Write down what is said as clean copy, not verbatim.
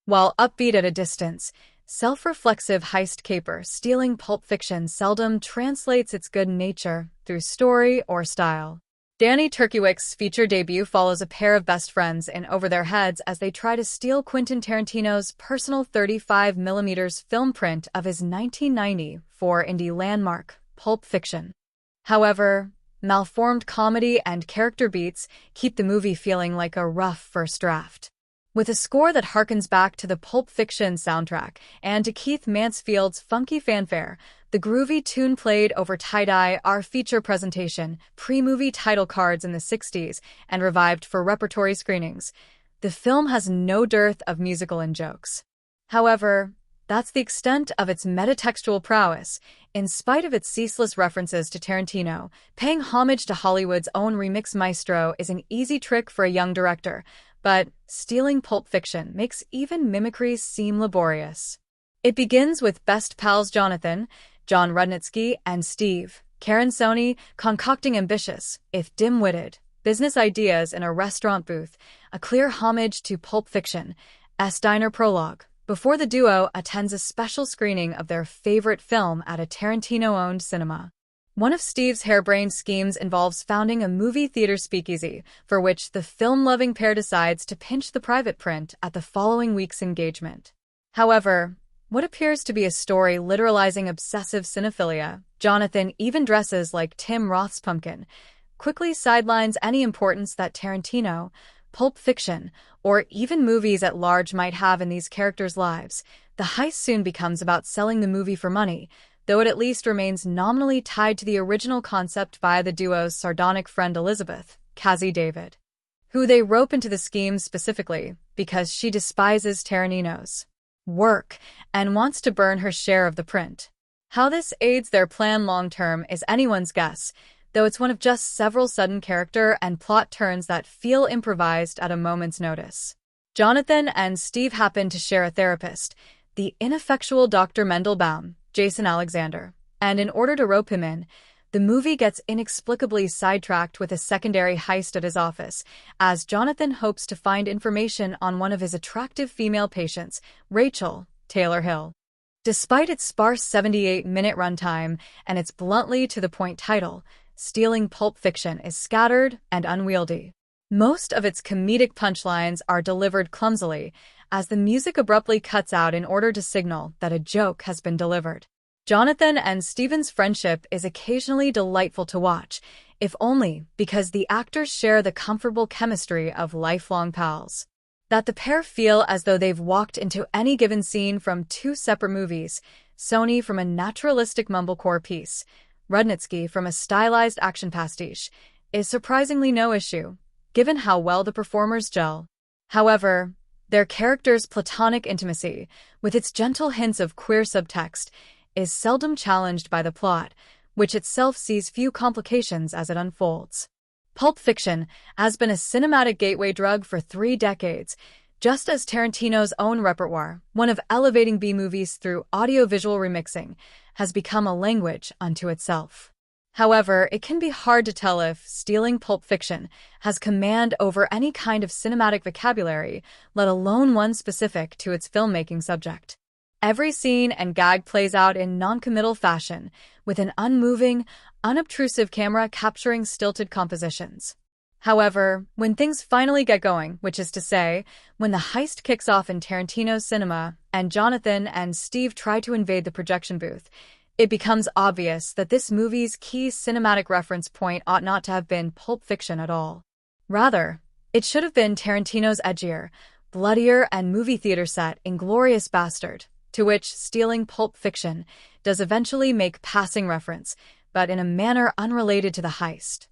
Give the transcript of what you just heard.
While upbeat at a distance, self-reflexive heist caper stealing Pulp Fiction seldom translates its good nature through story or style. Danny Turkowic's feature debut follows a pair of best friends in over their heads as they try to steal Quentin Tarantino's personal 35mm film print of his 1994 indie landmark, Pulp Fiction. However, malformed comedy and character beats keep the movie feeling like a rough first draft. With a score that harkens back to the Pulp Fiction soundtrack and to Keith Mansfield's funky fanfare, the groovy tune played over tie-dye our feature presentation, pre-movie title cards in the 60s, and revived for repertory screenings. The film has no dearth of musical in-jokes. However, that's the extent of its metatextual prowess. In spite of its ceaseless references to Tarantino, paying homage to Hollywood's own remix maestro is an easy trick for a young director, but stealing Pulp Fiction makes even mimicry seem laborious. It begins with best pals Jonathan, John Rudnitsky, and Steve Caronsoni concocting ambitious, if dim-witted, business ideas in a restaurant booth, a clear homage to Pulp Fiction's diner prologue, before the duo attends a special screening of their favorite film at a Tarantino-owned cinema. One of Steve's harebrained schemes involves founding a movie theater speakeasy, for which the film-loving pair decides to pinch the private print at the following week's engagement. However, what appears to be a story literalizing obsessive cinephilia, Jonathan even dresses like Tim Roth's pumpkin, quickly sidelines any importance that Tarantino, Pulp Fiction, or even movies at large might have in these characters' lives. The heist soon becomes about selling the movie for money, though it at least remains nominally tied to the original concept via the duo's sardonic friend Elizabeth, Cassie David, who they rope into the scheme specifically because she despises Tarantino's work and wants to burn her share of the print. How this aids their plan long-term is anyone's guess, though it's one of just several sudden character and plot turns that feel improvised at a moment's notice. Jonathan and Steve happen to share a therapist, the ineffectual Dr. Mendel Baum, Jason Alexander, and in order to rope him in, the movie gets inexplicably sidetracked with a secondary heist at his office, as Jonathan hopes to find information on one of his attractive female patients, Rachel Taylor Hill. Despite its sparse 78-minute runtime and its bluntly to-the-point title, stealing Pulp Fiction is scattered and unwieldy. Most of its comedic punchlines are delivered clumsily, as the music abruptly cuts out in order to signal that a joke has been delivered. Jonathan and Steven's friendship is occasionally delightful to watch, if only because the actors share the comfortable chemistry of lifelong pals. That the pair feel as though they've walked into any given scene from two separate movies, Sony from a naturalistic mumblecore piece, Rudnitsky from a stylized action pastiche, is surprisingly no issue, given how well the performers gel. However, their characters' platonic intimacy, with its gentle hints of queer subtext, is seldom challenged by the plot, which itself sees few complications as it unfolds. Pulp Fiction has been a cinematic gateway drug for 3 decades, just as Tarantino's own repertoire, one of elevating B-movies through audiovisual remixing, has become a language unto itself. However, it can be hard to tell if stealing Pulp Fiction has command over any kind of cinematic vocabulary, let alone one specific to its filmmaking subject. Every scene and gag plays out in non-committal fashion, with an unmoving, unobtrusive camera capturing stilted compositions. However, when things finally get going, which is to say, when the heist kicks off in Tarantino's cinema and Jonathan and Steve try to invade the projection booth, it becomes obvious that this movie's key cinematic reference point ought not to have been Pulp Fiction at all. Rather, it should have been Tarantino's edgier, bloodier and movie theater set Inglourious Bastard, to which stealing Pulp Fiction does eventually make passing reference, but in a manner unrelated to the heist.